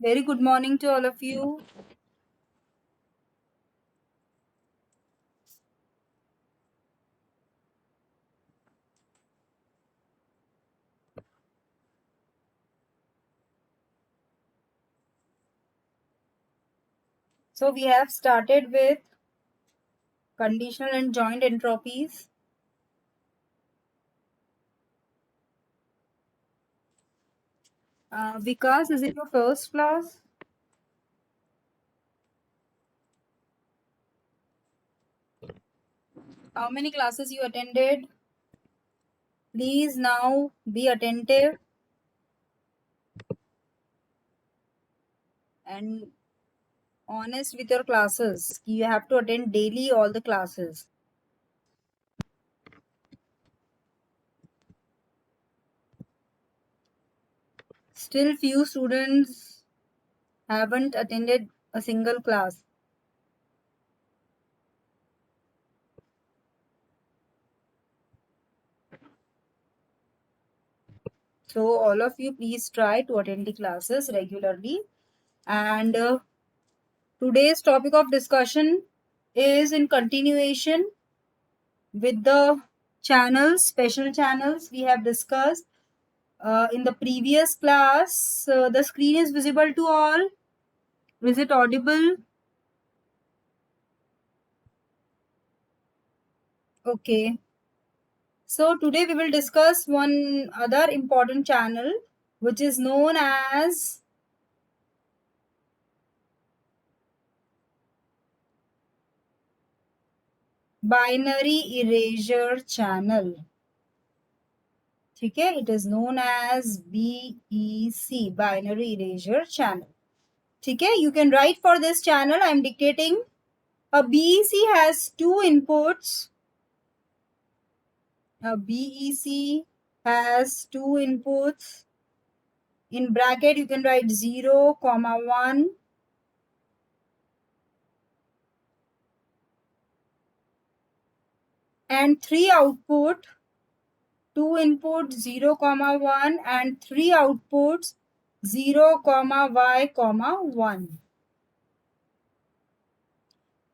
Very good morning to all of you. So we have started with conditional and joint entropies. Vikas, is it your first class? How many classes you attended? Please now be attentive and honest with your classes. You have to attend daily all the classes. Still few students haven't attended a single class. So all of you please try to attend the classes regularly. And today's topic of discussion is in continuation with the channels, special channels we have discussed in the previous class. The screen is visible to all. Is it audible? Okay. So today we will discuss one other important channel which is known as binary erasure channel. Okay, it is known as BEC, binary erasure channel. Okay, you can write for this channel. I am dictating. A BEC has two inputs. A BEC has two inputs. In bracket, you can write 0, 1 and three output. Two inputs 0, 1 and three outputs 0, y, 1.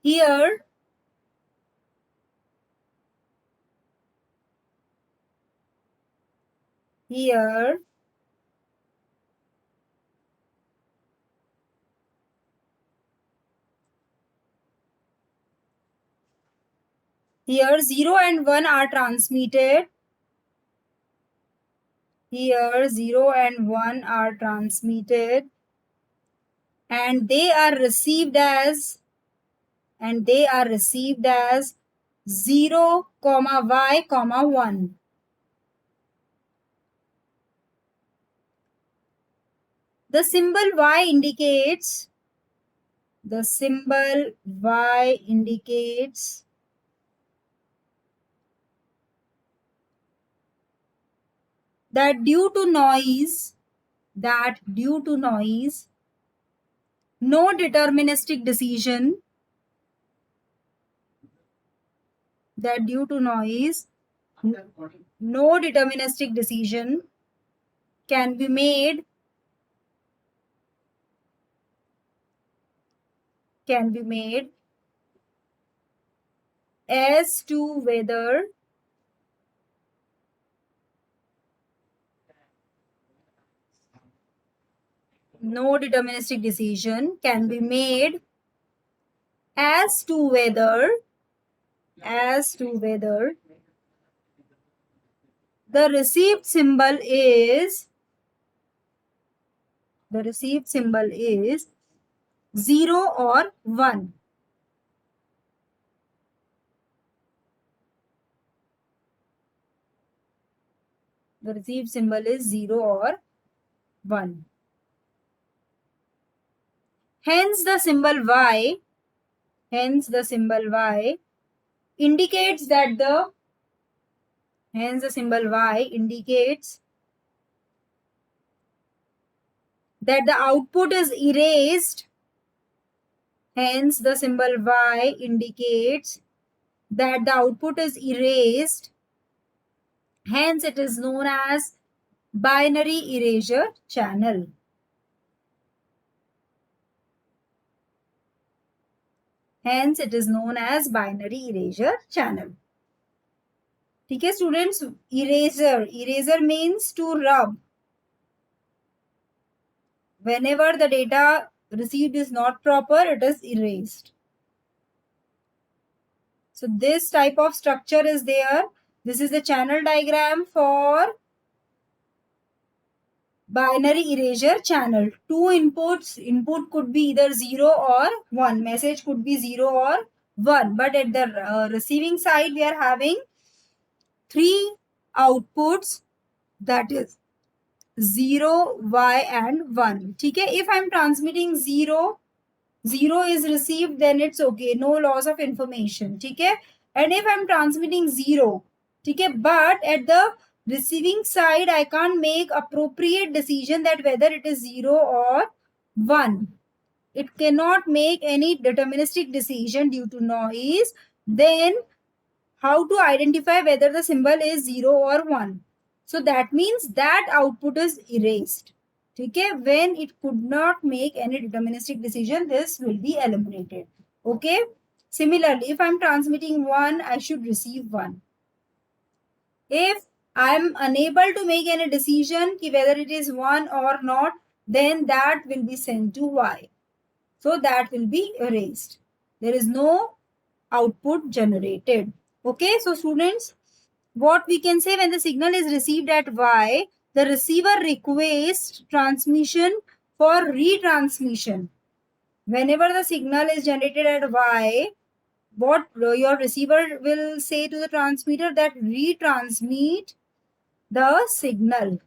Here, here 0 and 1 are transmitted. Here 0 and 1 are transmitted and they are received as 0, y, 1. The symbol y indicates that due to noise, no deterministic decision, no deterministic decision can be made as to whether no deterministic decision can be made as to whether the received symbol is 0 or 1. The received symbol is 0 or 1. Hence the symbol y indicates that the output is erased. Hence the symbol y indicates that the output is erased. Hence it is known as binary erasure channel. Hence, it is known as binary erasure channel. ठीक है students, eraser means to rub. Whenever the data received is not proper, it is erased. So this type of structure is there. This is the channel diagram for binary erasure channel. Two inputs. Input could be either 0 or 1. Message could be 0 or 1. But at the receiving side, we are having 3 outputs, that is 0, y and 1. ठीक है? If I am transmitting 0 is received, then it's okay. No loss of information. ठीक है? And if I'm transmitting 0, ठीक है? But at the receiving side, I can't make appropriate decision that whether it is 0 or 1. It cannot make any deterministic decision due to noise. Then how to identify whether the symbol is 0 or 1? So that means that output is erased. Okay, when it could not make any deterministic decision, this will be eliminated. Okay, similarly, if I'm transmitting 1, I should receive 1. If I'm unable to make any decision whether it is 1 or not, then that will be sent to y. So that will be erased. There is no output generated. Okay, so students, what we can say, when the signal is received at y, the receiver requests transmission for retransmission. Whenever the signal is generated at y, what your receiver will say to the transmitter, that retransmit the signal.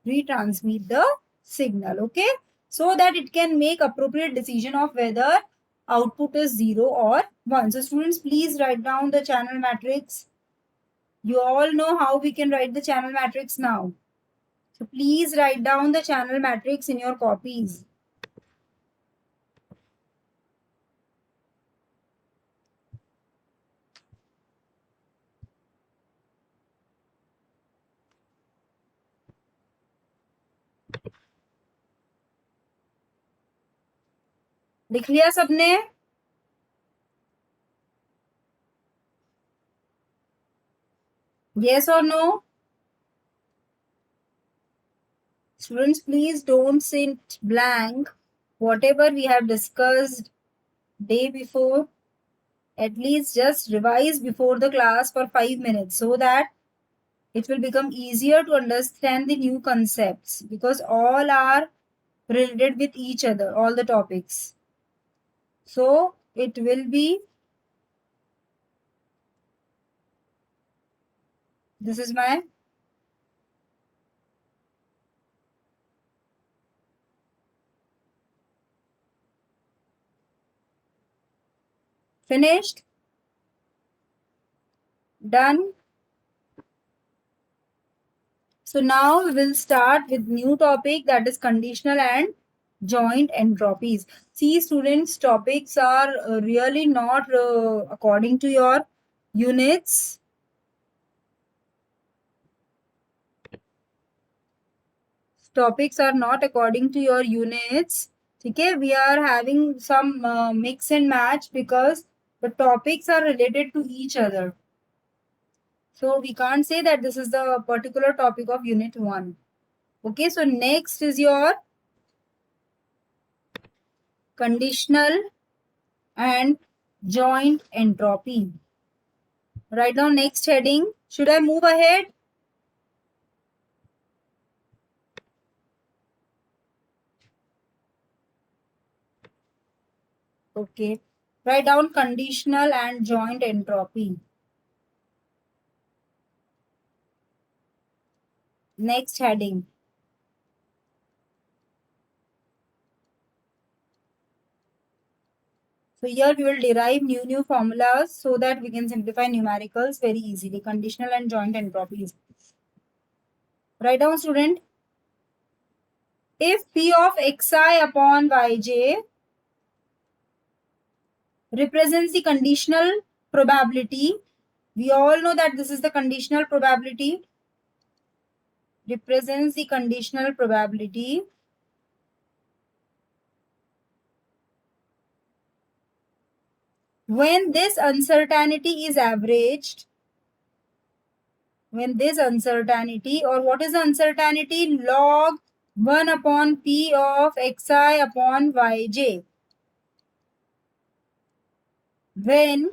Retransmit the signal, okay? So that it can make appropriate decision of whether output is 0 or 1. So students, please write down the channel matrix. You all know how we can write the channel matrix now. So please write down the channel matrix in your copies. लिख लिया सबने? Yes or no? Students, please don't sit blank. Whatever we have discussed day before, at least just revise before the class for 5 minutes so that it will become easier to understand the new concepts, because all are related with each other, all the topics. So it will be, this is my finished, done. So now we will start with new topic, that is conditional and joint entropies. See students, topics are really not according to your units. Topics are not according to your units. Okay, we are having some mix and match because the topics are related to each other. So we can't say that this is the particular topic of unit 1. Okay, so next is your conditional and joint entropy. Write down next heading. Should I move ahead? Okay. Write down conditional and joint entropy. Next heading. So here we will derive new formulas so that we can simplify numericals very easily. Conditional and joint entropies. Write down student. If P of xi upon yj represents the conditional probability, we all know that this is the conditional probability, represents the conditional probability, when this uncertainty is averaged, when this uncertainty, or what is the uncertainty? Log 1 upon p of xi upon yj. When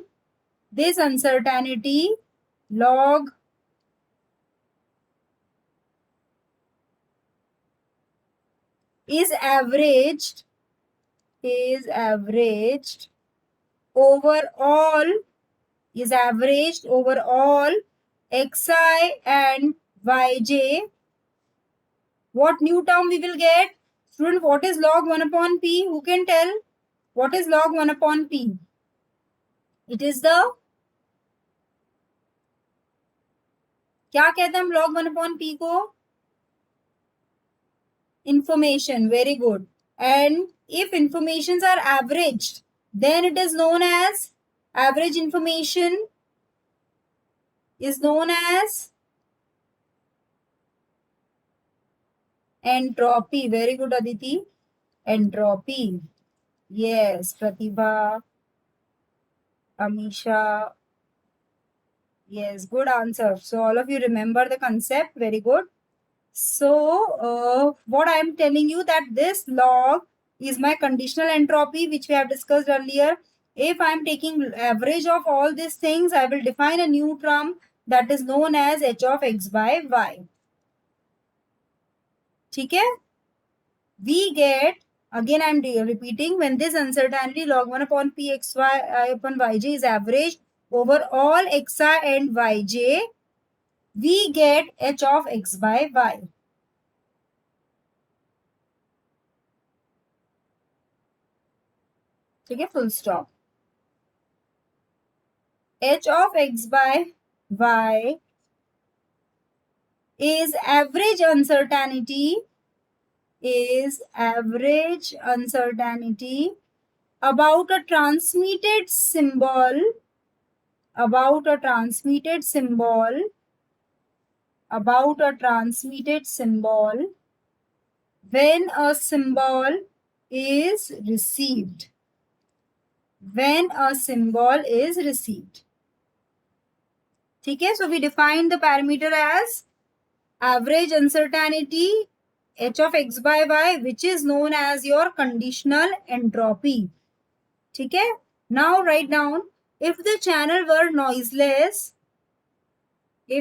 this uncertainty log is averaged over all xi and yj, what new term we will get? Student, what is log 1 upon p? Who can tell? What is log 1 upon p? It is the, क्या कहते हैं हम log 1 upon p को? Information. Very good. And if informations are averaged, then it is known as, average information is known as entropy. Very good, Aditi. Entropy. Yes, Pratibha, Amisha. Yes, good answer. So all of you remember the concept. Very good. So what I am telling you, that this log is my conditional entropy, which we have discussed earlier. If I am taking average of all these things, I will define a new term that is known as h of x by y. ठीक है? We get, again I am repeating, when this uncertainty log 1 upon p x y upon yj is averaged over all xi and yj, we get h of x by y. ठीक है? Full stop. H of x by y is average uncertainty about a transmitted symbol when a symbol is received. ठीक है? So we define the parameter as average uncertainty h of x by y, which is known as your conditional entropy. ठीक है? Now write down, if the channel were noiseless, the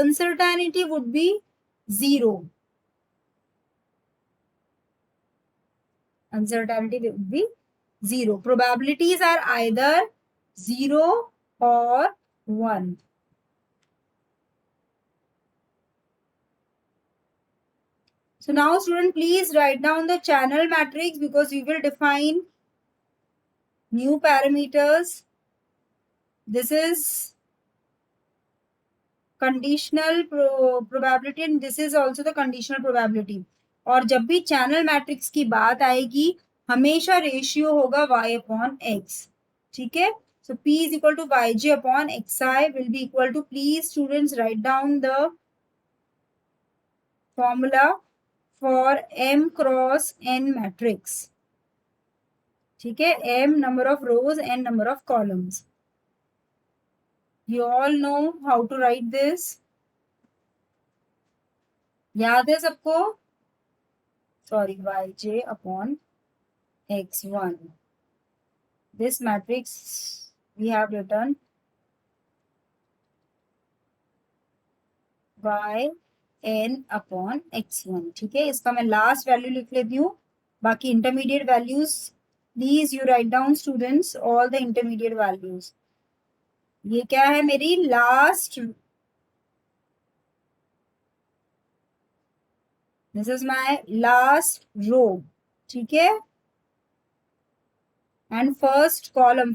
uncertainty would be 0. Probabilities are either 0 or 1. So now student, please write down the channel matrix, because we will define new parameters. This is conditional probability and this is also the conditional probability. और जब भी channel matrix की बात आएगी, हमेशा ratio होगा y upon x. ठीक है? So p is equal to yj upon xi will be equal to, please students write down the formula for m cross n matrix. ठीक है? m number of rows, n number of columns. You all know how to write this. याद है सबको? Sorry, yj upon x1. This matrix we have written yn upon x1. ठीक है? इसका मैं last value लिख लेती हूँ. बाकी intermediate values please you write down students, all the intermediate values. ये क्या है? मेरी last, this is my last row. ठीक है? एंड फर्स्ट कॉलम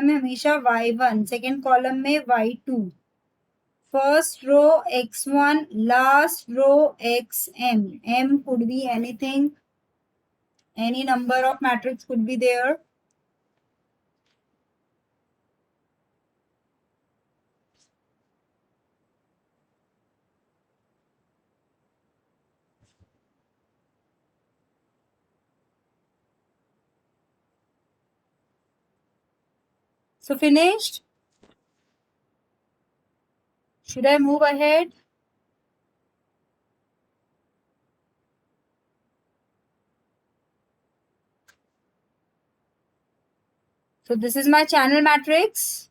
में हमेशा y1, सेकेंड कॉलम में y2, first row x1, last row xm. m could be anything, any number of matrix could be there. So finished? Should I move ahead? So this is my channel matrix.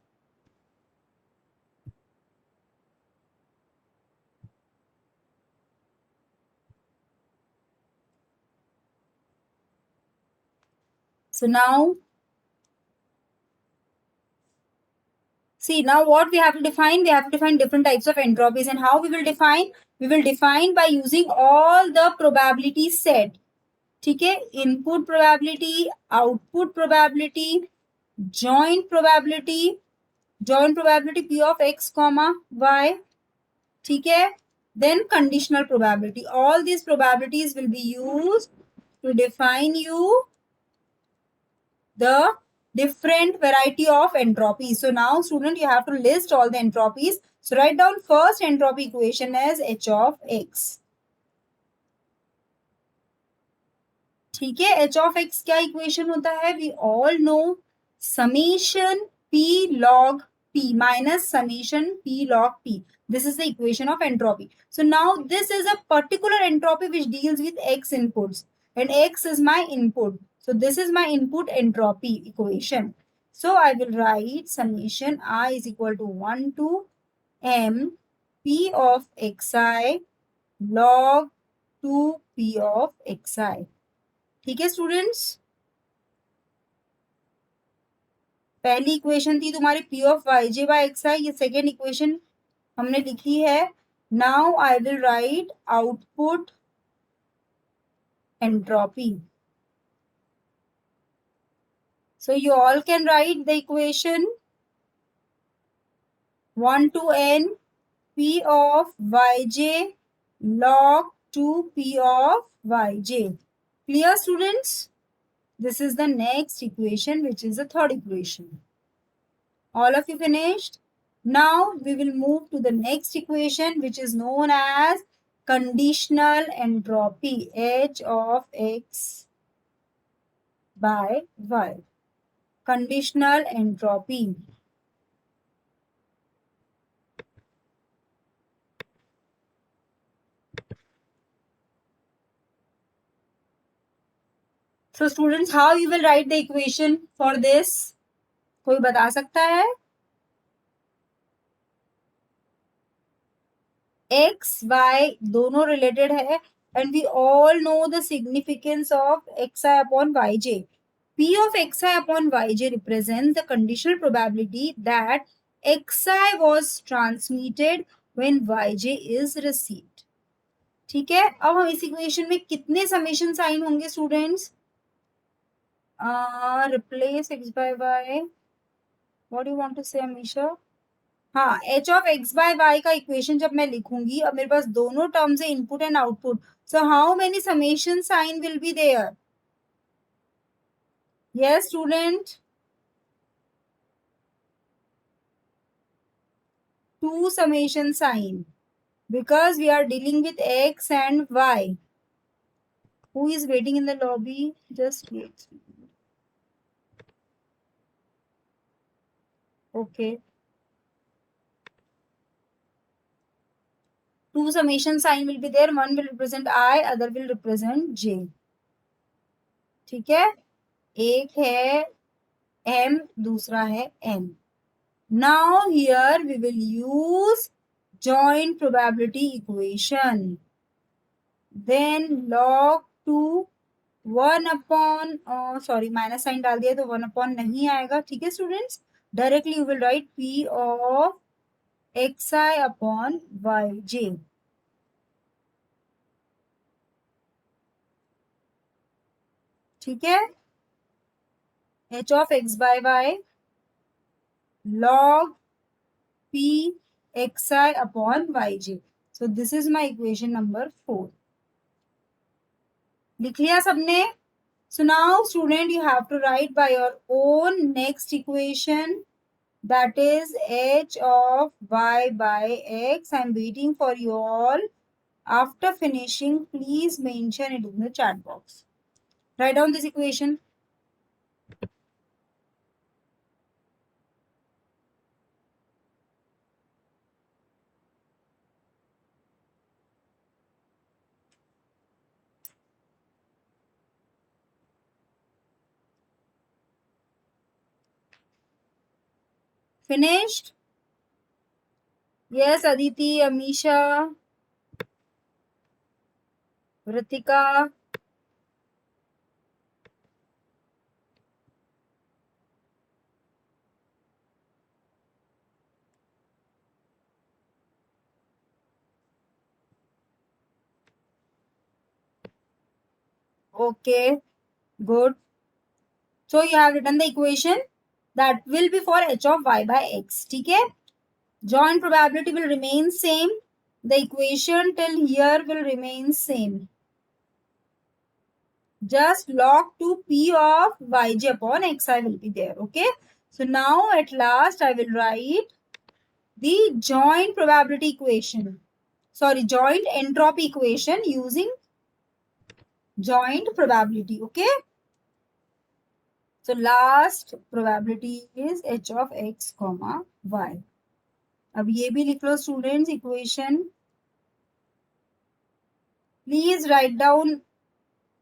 So now, see, now what we have to define? We have to define different types of entropies. And how we will define? We will define by using all the probability set. ठीक है, input probability, output probability, joint probability P of X comma Y, ठीक है, then conditional probability. All these probabilities will be used to define you the different variety of entropy. So now student, you have to list all the entropies. So write down first entropy equation as h of x. ठीक है, h of x क्या equation होता है? We all know summation p log p minus summation p log p. This is the equation of entropy. So now this is a particular entropy which deals with x inputs, and x is my input. So this is my input entropy equation. So I will write summation I is equal to 1 to m p of xi log 2 p of xi. ठीक है students, पहली equation थी तुम्हारी P of Y J by X I, ये second equation हमने लिखी है. Now I will write output entropy. So you all can write the equation 1 to n p of yj log 2 p of yj. Clear students? This is the next equation, which is the third equation. All of you finished? Now we will move to the next equation, which is known as conditional entropy, h of x by y. Conditional entropy. So students, how you will write the equation for this? कोई बता सकता है? x y दोनों related है, and we all know the significance of xi upon yj. P of xi upon yj represents the conditional probability that xi was transmitted when yj is received. ठीक है, अब हम इस इक्वेशन में कितने summation sign होंगे students? Replace x by y. What do you want to say, Amisha? हाँ, h of x by y का इक्वेशन जब मैं लिखूंगी, अब मेरे पास दोनों टर्म्स है, input and output. So how many summation sign will be there? Yes, student. 2 summation sign, because we are dealing with x and y. Who is waiting in the lobby? Just wait. Okay. 2 summation sign will be there. One will represent I, other will represent j. ठीक है, एक है m, दूसरा है n. Now here we will use joint probability equation. Then log 2 1 upon sorry minus sign डाल दिया तो 1 upon नहीं आएगा. ठीक है students, directly you will write p of xi upon yj. ठीक है, h of x by y log p xi upon yj. So this is my equation number 4. लिख लिया सबने? So now student, you have to write by your own next equation, that is h of y by x. I am waiting for you all. After finishing, please mention it in the chat box. Write down this equation. Finished? Yes, Aditi, Amisha, Ritika. Okay, good. So you have written the equation that will be for h of y by x. Okay? Joint probability will remain same. The equation till here will remain same. Just log to p of yj upon xi will be there. Okay? So now at last I will write the joint probability equation. Sorry, joint entropy equation using joint probability. Okay? So last probability is h of x comma y. अब ये भी लिख लो students equation. Please write down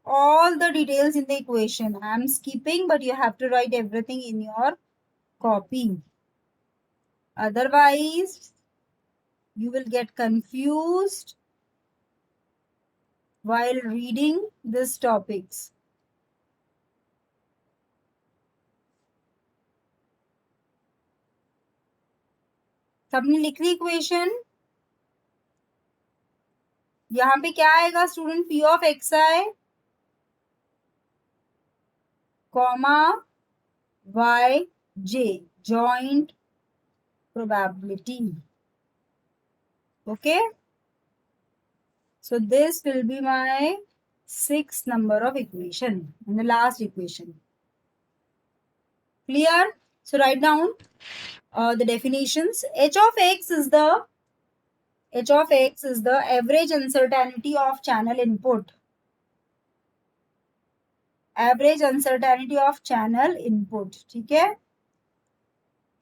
all the details in the equation. I am skipping, but you have to write everything in your copy. Otherwise, you will get confused while reading these topics. सबने लिख ली equation. यहाँ पे क्या आएगा student? p of xi comma yj joint probability. Okay, so this will be my 6th number of equation and the last equation. Clear? So write down the definitions. h of x is the average uncertainty of channel input. Average uncertainty of channel input. ठीक है?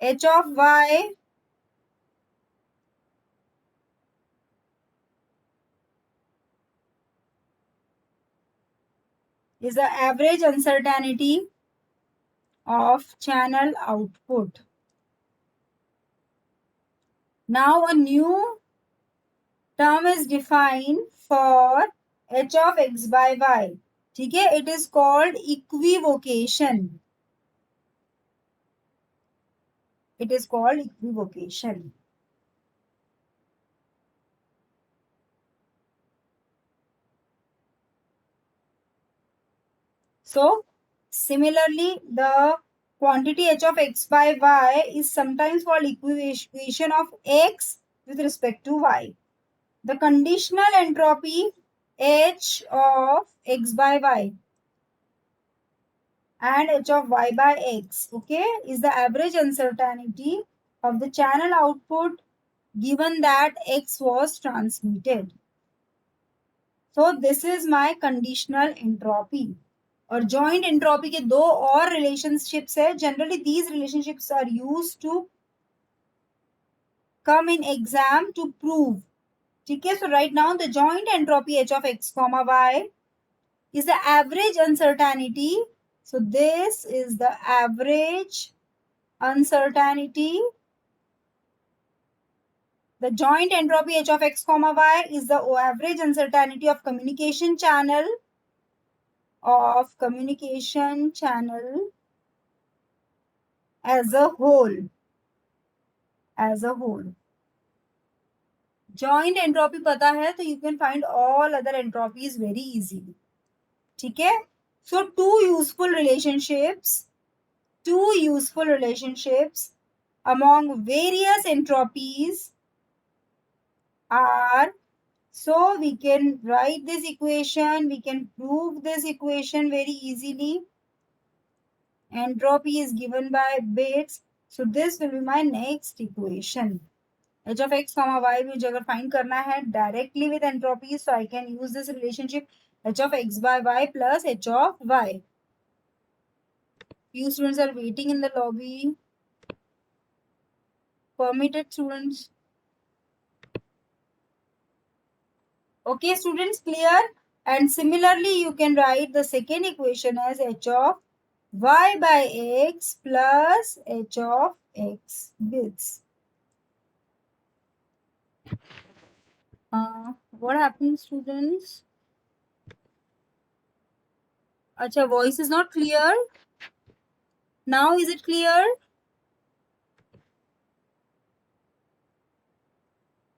h of y is the average uncertainty of channel output. Now a new term is defined for h of x by y. ठीक है? It is called equivocation. It is called equivocation. So similarly, the quantity h of x by y is sometimes called equation of x with respect to y. The conditional entropy h of x by y and h of y by x, okay, is the average uncertainty of the channel output given that x was transmitted. So this is my conditional entropy. और joint entropy के दो और relationships है. Generally these relationships are used to come in exam to prove. ठीक है? So right now the joint entropy h of x comma y is the average uncertainty. So this is the average uncertainty. The joint entropy h of x comma y is the average uncertainty of communication channel as a whole. Joint entropy पता है तो you can find all other entropies very easily. ठीक है? So two useful relationships among various entropies are, so we can write this equation, we can prove this equation very easily. Entropy is given by bits. So this will be my next equation. h of x comma y मुझे अगर find करना है directly with entropy, so I can use this relationship h of x by y plus h of y. Few students are waiting in the lobby. Permitted students. Okay, students, clear? And similarly, you can write the second equation as h of y by x plus h of x bits. What happens, students? Acha, voice is not clear. Now is it clear?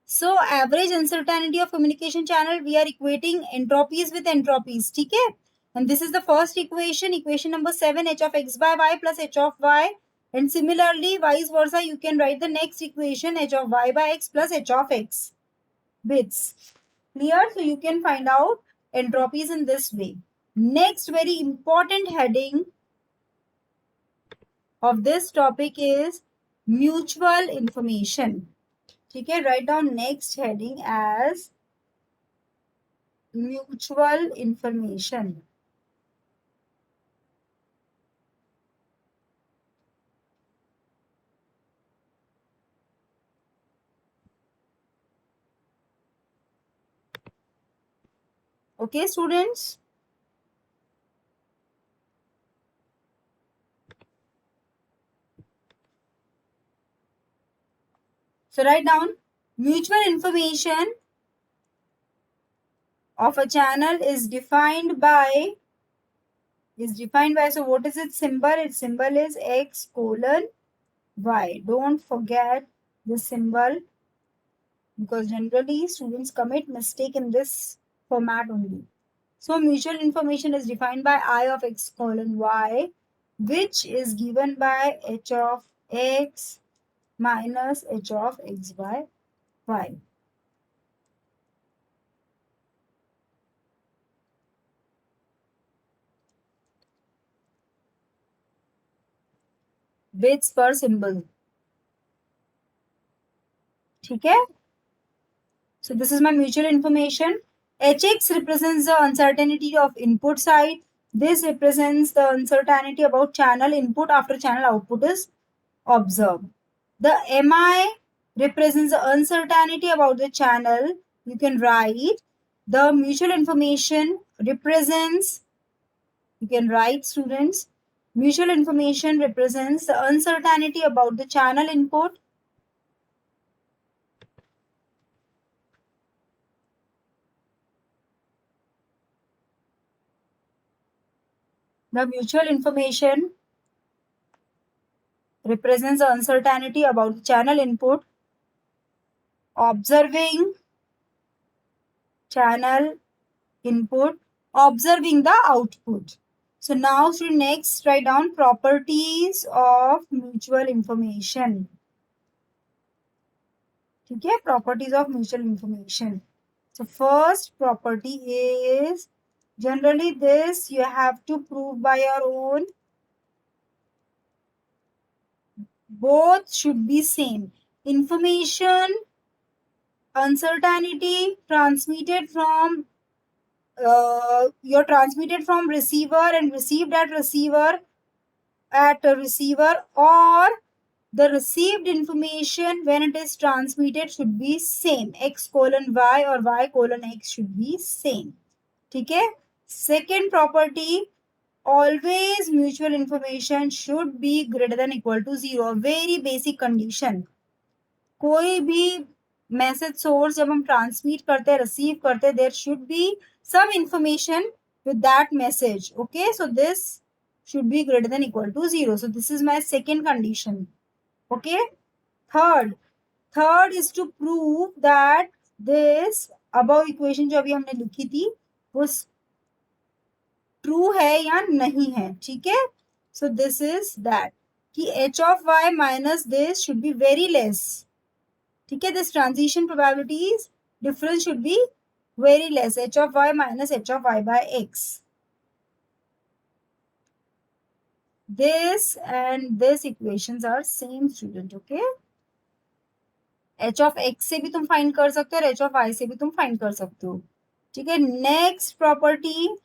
So average uncertainty of communication channel, we are equating entropies with entropies. ठीक है? And this is the first equation, equation number 7, h of x by y plus h of y. And similarly, vice versa, you can write the next equation, h of y by x plus h of x bits. Clear? So you can find out entropies in this way. Next very important heading of this topic is mutual information. ठीक है? Write down next heading as mutual information. Okay, students? So write down mutual information of a channel is defined by, so what is its symbol? Its symbol is x colon y. Don't forget the symbol because generally students commit mistake in this format only. So mutual information is defined by I of x colon y, which is given by h of x minus h of x by y. Bits per symbol. ठीक है? So this is my mutual information. Hx represents the uncertainty of input side. This represents the uncertainty about channel input after channel output is observed. The Mi represents the uncertainty about the channel. You can write the mutual information represents, you can write students, mutual information represents the uncertainty about the channel input the mutual information represents the uncertainty about the channel input observing channel input observing the output. So now student next write down properties of mutual information. ठीक है? Properties of mutual information. So first property is, generally this you have to prove by your own. Both should be same. Information uncertainty transmitted from you're transmitted from receiver and received at receiver or the received information when it is transmitted should be same. X colon y or y colon x should be same. ठीक है? Second property, always mutual information should be greater than equal to 0. Very basic condition. कोई भी message source जब हम transmit करते हैं receive करते हैं there should be some information with that message. Okay, so this should be greater than equal to 0. So this is my second condition. Okay, third is to prove that this above equation जो अभी हमने लिखी थी वो true है या नहीं है. ठीक है, so this is that कि h of y minus this should be very less. ठीक है, this transition probabilities difference should be very less, h of y minus h of y by x. This and this equations are same student. Okay, h of x से भी तुम find कर सकते हो और h of y से भी तुम फाइंड कर सकते हो. ठीक है, next property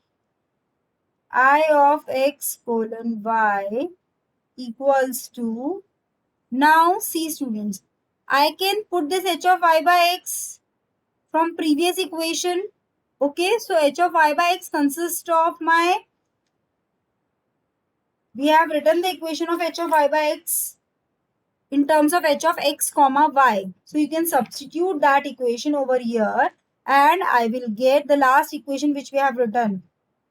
I of x colon y equals to, now see students, I can put this h of y by x from previous equation. Okay, so h of y by x consists of my We have written the equation of h of y by x in terms of h of x comma y. So you can substitute that equation over here and I will get the last equation which we have written.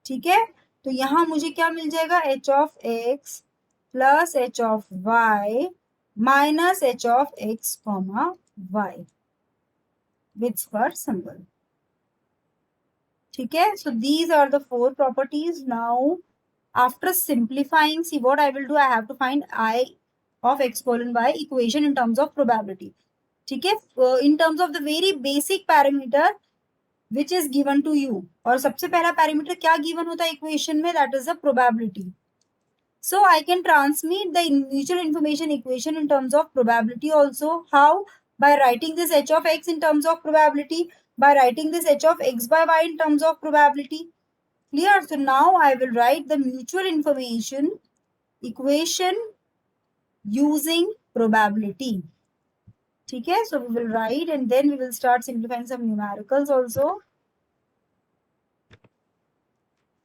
ठीक है, तो यहाँ मुझे क्या मिल जाएगा, h of x plus h of y minus h of x comma y with for symbol. ठीक है, so these are the four properties. Now after simplifying, see what I will do, I have to find I of x colon y equation in terms of probability. ठीक है, in terms of the very basic parameter which is given to you. और सबसे पहला parameter क्या given होता है equation में, that is the probability. So I can transmit the mutual information equation in terms of probability also. How? By writing this h of x in terms of probability, by writing this h of x by y in terms of probability. Clear? So now I will write the mutual information equation using probability. Okay, so we will write and then we will start simplifying some numericals also.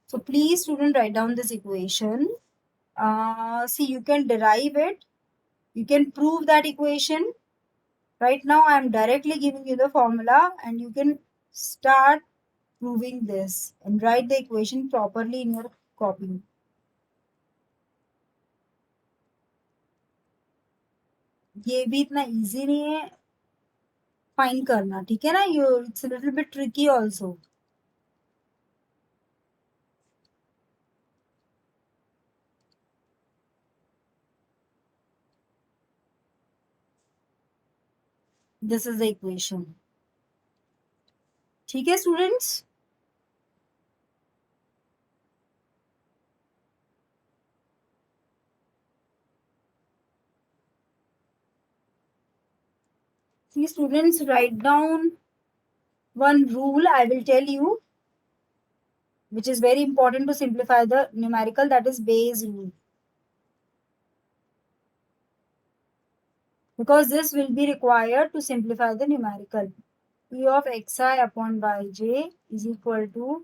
So please student write down this equation. See, you can derive it. You can prove that equation. Right now I am directly giving you the formula and you can start proving this and write the equation properly in your copy. ये भी इतना easy नहीं है find करना, ठीक है ना, it's a little bit tricky also. This is the equation. ठीक है students? See students, write down one rule I will tell you, which is very important to simplify the numerical, that is Bayes rule. Because this will be required to simplify the numerical. P of xi upon yj is equal to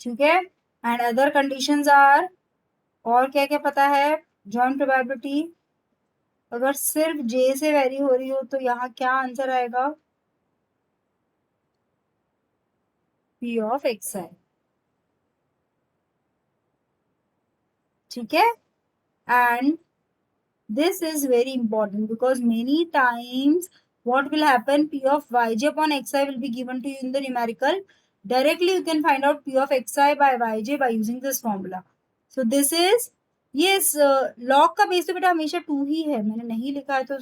ठीक है, and other conditions are, और क्या क्या पता है, joint probability अगर सिर्फ j से वेरी हो रही हो तो यहाँ क्या आंसर आएगा, P of xi. ठीक है, and this is very important because many times what will happen, P of yj upon xi will be given to you in the numerical. Directly you can find out P of xi by yj by using this formula. So this is, yes, log का base तो बेटा हमेशा 2 ही है, मैंने नहीं लिखा है तो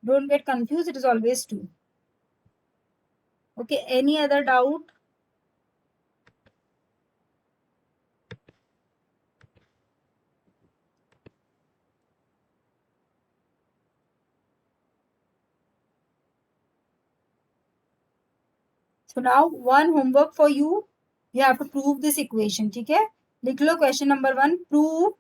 don't get confused, it is always 2. Okay, any other doubt? So now one homework for you, you have to prove this equation. ठीक है, लिख लो question number 1, prove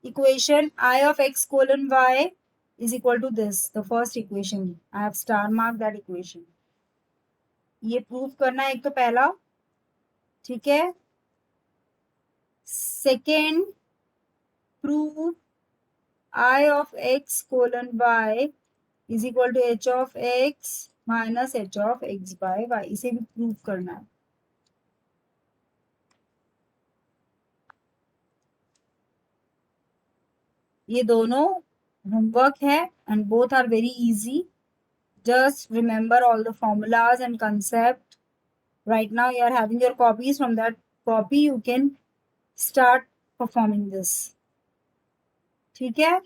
equation I of x colon y is equal to this, the first equation. I have star marked that equation. ये prove करना है एक तो पहला, ठीक है. Second, prove I of x colon y is equal to h of x minus h of x by y. इसे भी prove करना है. ये दोनों homework है and both are very easy. Just remember all the formulas and concept. Right now you are having your copies. From that copy you can start performing this. ठीक है,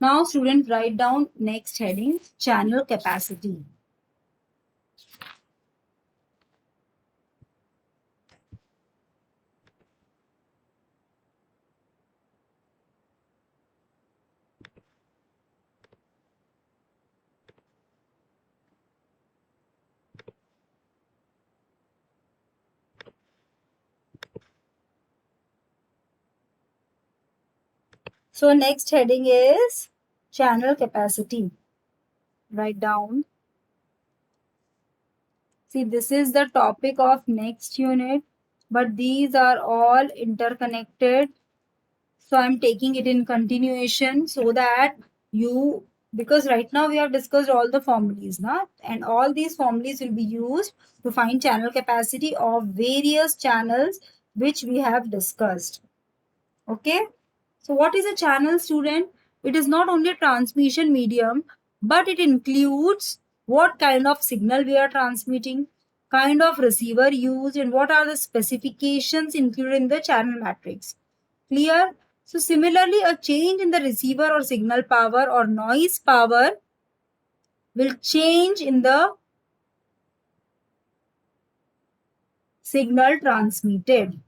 now student write down next heading, channel capacity. So next heading is channel capacity. Write down. See, this is the topic of next unit, but these are all interconnected. So I'm taking it in continuation so that you, because right now we have discussed all the formulas, na? And all these formulas will be used to find channel capacity of various channels which we have discussed. Okay. So what is a channel, student? It is not only a transmission medium, but it includes what kind of signal we are transmitting, kind of receiver used, and what are the specifications included in the channel matrix. Clear? So similarly, a change in the receiver or signal power or noise power will change in the signal transmitted.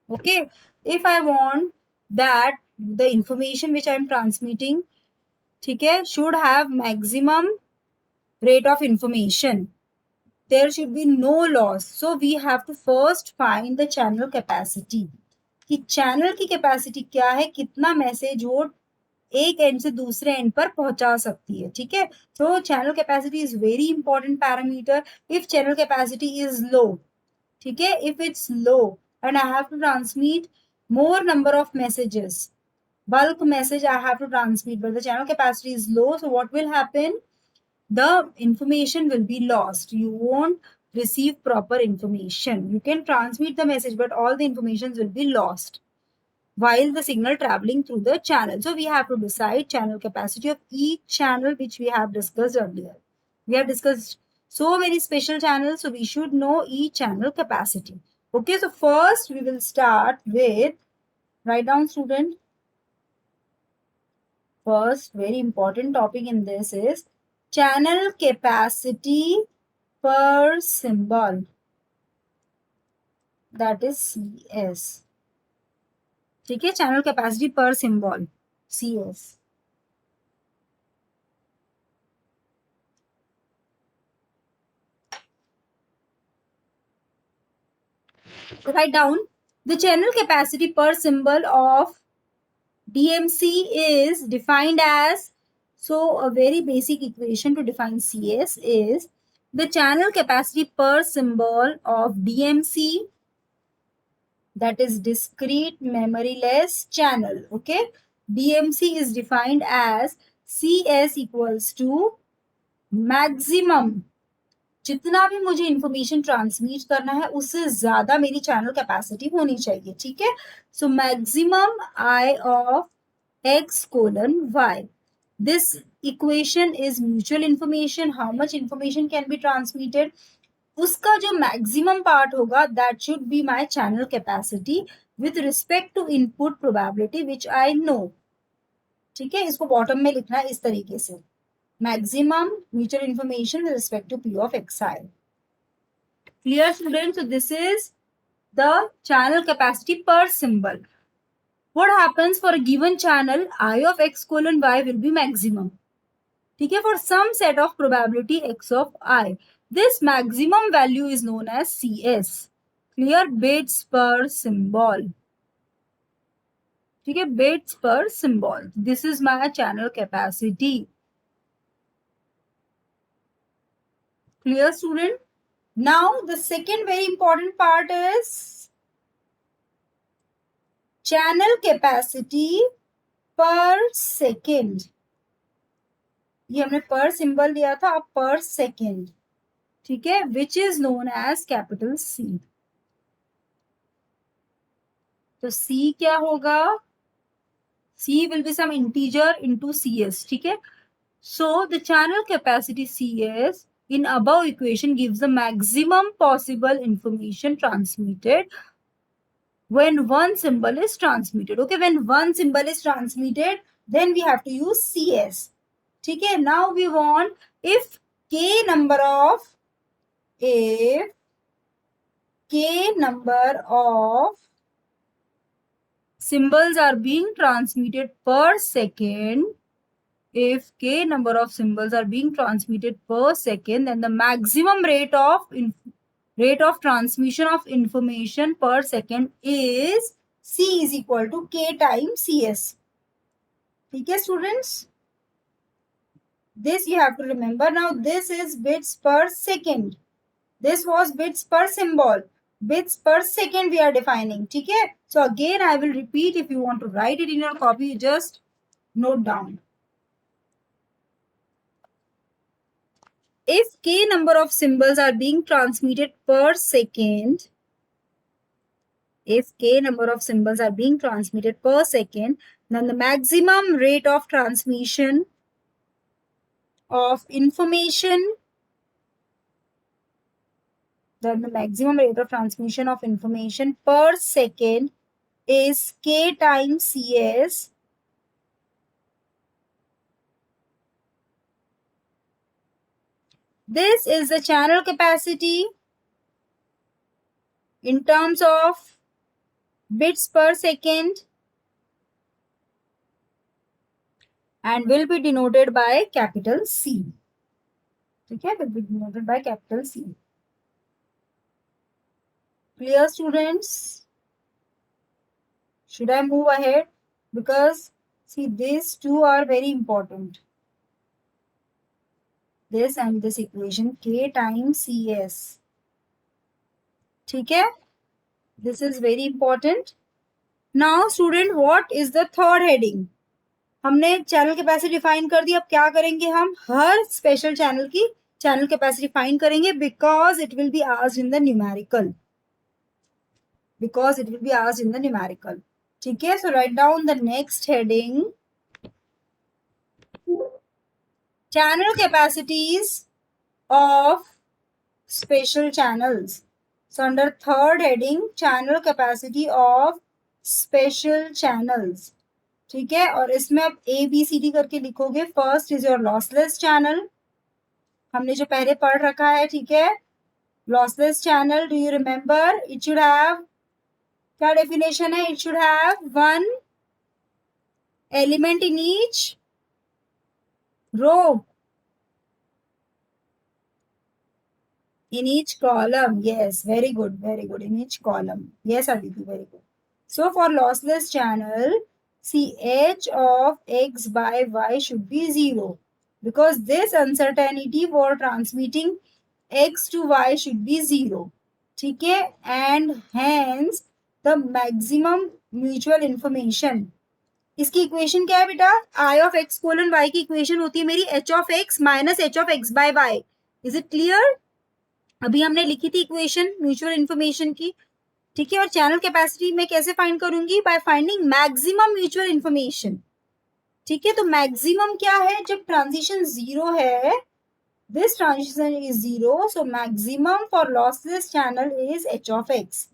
Okay. If I want that the information which I am transmitting, ठीक है, should have maximum rate of information, there should be no loss. So we have to first find the channel capacity, कि channel की capacity क्या है, कितना message वो एक and से दूसरे एंड पर पहुंचा सकती है. ठीक है. तो channel capacity is very important parameter. If channel capacity is low, ठीक है, if it's low and I have to transmit more number of messages, bulk message I have to transmit, but the channel capacity is low, so what will happen? The information will be lost. You won't receive proper information. You can transmit the message, but all the informations will be lost while the signal traveling through the channel. So we have to decide channel capacity of each channel, which we have discussed earlier. We have discussed so many special channels, so we should know each channel capacity. Okay, so first we will start with, write down, student. First, very important topic in this is channel capacity per symbol. That is CS. ठीक है, channel capacity per symbol, CS. Write down the channel capacity per symbol of DMC is defined as, so a very basic equation to define CS is the channel capacity per symbol of DMC, that is discrete memoryless channel. Okay, DMC is defined as CS equals to maximum, जितना भी मुझे information transmit करना है उससे ज्यादा मेरी channel capacity होनी चाहिए. ठीक है. So maximum I of x colon y. This equation is mutual information. How much information can be transmitted? उसका जो मैक्सिमम पार्ट होगा that should be my channel capacity with respect to input probability which I know. ठीक है. इसको bottom में लिखना है इस तरीके से, maximum mutual information with respect to P of xi. Clear, students? So this is the channel capacity per symbol. What happens for a given channel, I of x colon y will be maximum. ठीक है, for some set of probability x of I. This maximum value is known as CS. Clear? Bits per symbol. ठीक है, bits per symbol. This is my channel capacity. Clear, student? Now the second very important part is channel capacity per second. ये हमने per symbol लिया था, अब per second. ठीक है, which is known as capital C. तो C क्या होगा? C will be some integer into CS. ठीक है. So the channel capacity CS in above equation gives the maximum possible information transmitted when one symbol is transmitted. Okay, when one symbol is transmitted, then we have to use CS. ठीक है. Now we want if k number of symbols are being transmitted per second, if k number of symbols are being transmitted per second, then the maximum rate of transmission of information per second is C is equal to k times CS. ठीक है students, this you have to remember. Now this is bits per second. This was bits per symbol. Bits per second we are defining. ठीक है, so again I will repeat. If you want to write it in your copy, you just note down. If k number of symbols are being transmitted per second, if k number of symbols are being transmitted per second, then the maximum rate of transmission of information, then the maximum rate of transmission of information per second is k times cs. This is the channel capacity in terms of bits per second and will be denoted by capital C. Okay, will be denoted by capital C. Clear, students? Should I move ahead? Because see, these two are very important. This and this equation, k times cs. ठीक है? This is very important. Now, student, what is the third heading? हमने channel capacity define कर दी. अब क्या करेंगे हम? हर स्पेशल चैनल की चैनल कैपेसिटी फाइंड करेंगे because it will be asked in the numerical. ठीक है, so write down the next heading, channel capacities of special channels. So under third heading, channel capacity of special channels. ठीक है, और इसमें आप ABCD करके लिखोगे. First is your lossless channel, हमने जो पहले पढ़ रखा है. ठीक है, lossless channel, do you remember? It should have, क्या डेफिनेशन है? It should have one element in each row, in each column. Yes, very good, in each column. Yes, Aditi, very good. So for lossless channel, see, h of x by y should be 0 because this uncertainty for transmitting x to y should be 0. ठीक है, and hence the maximum mutual information. इसकी equation क्या है बेटा? I of x colon y की equation होती है मेरी h of x minus h of x by y. Is it clear? अभी हमने लिखी थी इक्वेशन म्यूचुअल इन्फॉर्मेशन की. ठीक है, और चैनल कैपेसिटी में कैसे फाइंड करूंगी? By finding maximum mutual information. ठीक है, तो मैक्सिमम क्या है? जब ट्रांजिशन 0 है, this transition is 0, so maximum for lossless channel is h of x.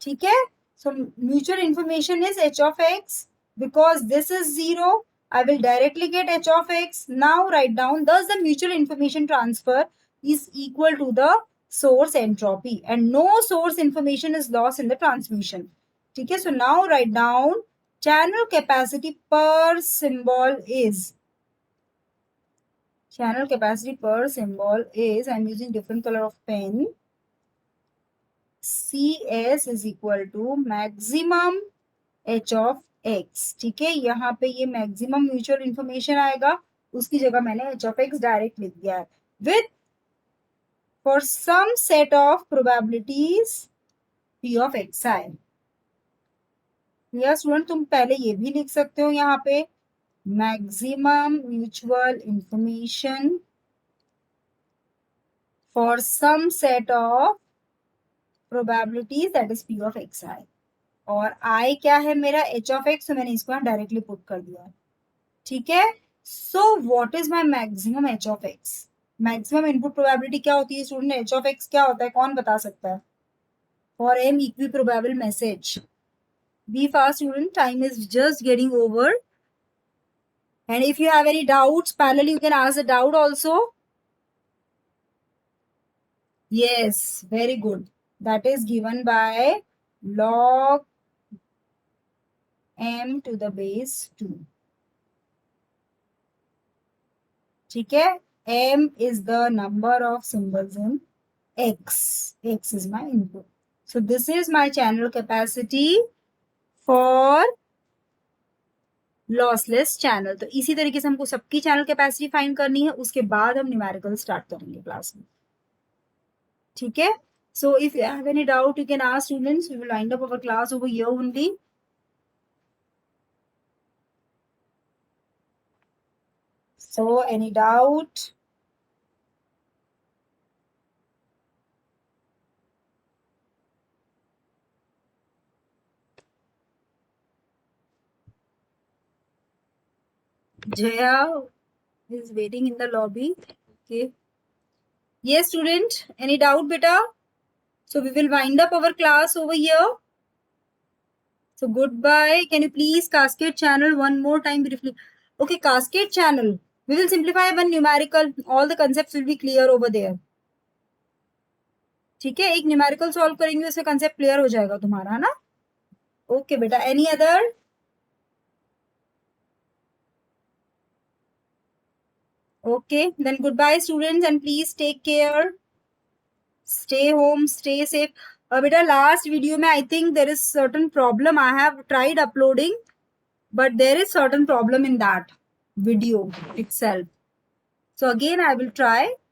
ठीक है, so mutual information is h of x. Because this is 0, I will directly get h of x. Now write down, thus the mutual information transfer is equal to the source entropy and no source information is lost in the transmission. ठीक है, so now write down channel capacity per symbol is, channel capacity per symbol is, I am using different color of pen, CS is equal to maximum h of x. ठीक है, यहाँ पे ये maximum mutual information आएगा, उसकी जगह मैंने h of x direct लिख दिया है. With for some set of probabilities p of xi. या स्टूडेंट, तुम पहले ये भी लिख सकते हो यहाँ पे, maximum mutual information for some set of probabilities that is p of xi. और i क्या है मेरा? h of x, तो मैंने इसको डायरेक्टली पुट कर दिया. ठीक है, so what is my maximum h of x? Maximum input probability क्या होती है स्टूडेंट? h of x क्या होता है? कौन बता सकता है? For m equiprobable message. Be fast student, time is just getting over. And if you have any doubts parallelly you can ask the doubt also. Yes, very good. That is given by log m to the base 2. ठीक है, m is the number of symbols in x. X is my input. So this is my channel capacity for lossless channel. तो इसी तरीके से हमको सबकी channel capacity find करनी है, उसके बाद हम न्यूमेरिकल स्टार्ट करेंगे क्लास में। ठीक है, so if you have any doubt you can ask students. We will wind up our class over here only. So any doubt? Jaya is waiting in the lobby. Okay. Yes, student. Any doubt, beta? So we will wind up our class over here. So goodbye. Can you please cascade channel one more time briefly? Okay, cascade channel. We will simplify one numerical. All the concepts will be clear over there. ठीक है, एक numerical solve करेंगे, उससे concept clear हो जाएगा तुम्हारा, है ना? ओके बेटा, any other? Okay, then goodbye students and please take care. Stay home, stay safe. Beta, last video में I think there is certain problem. I have tried uploading, but there is certain problem in that video itself. So again I will try.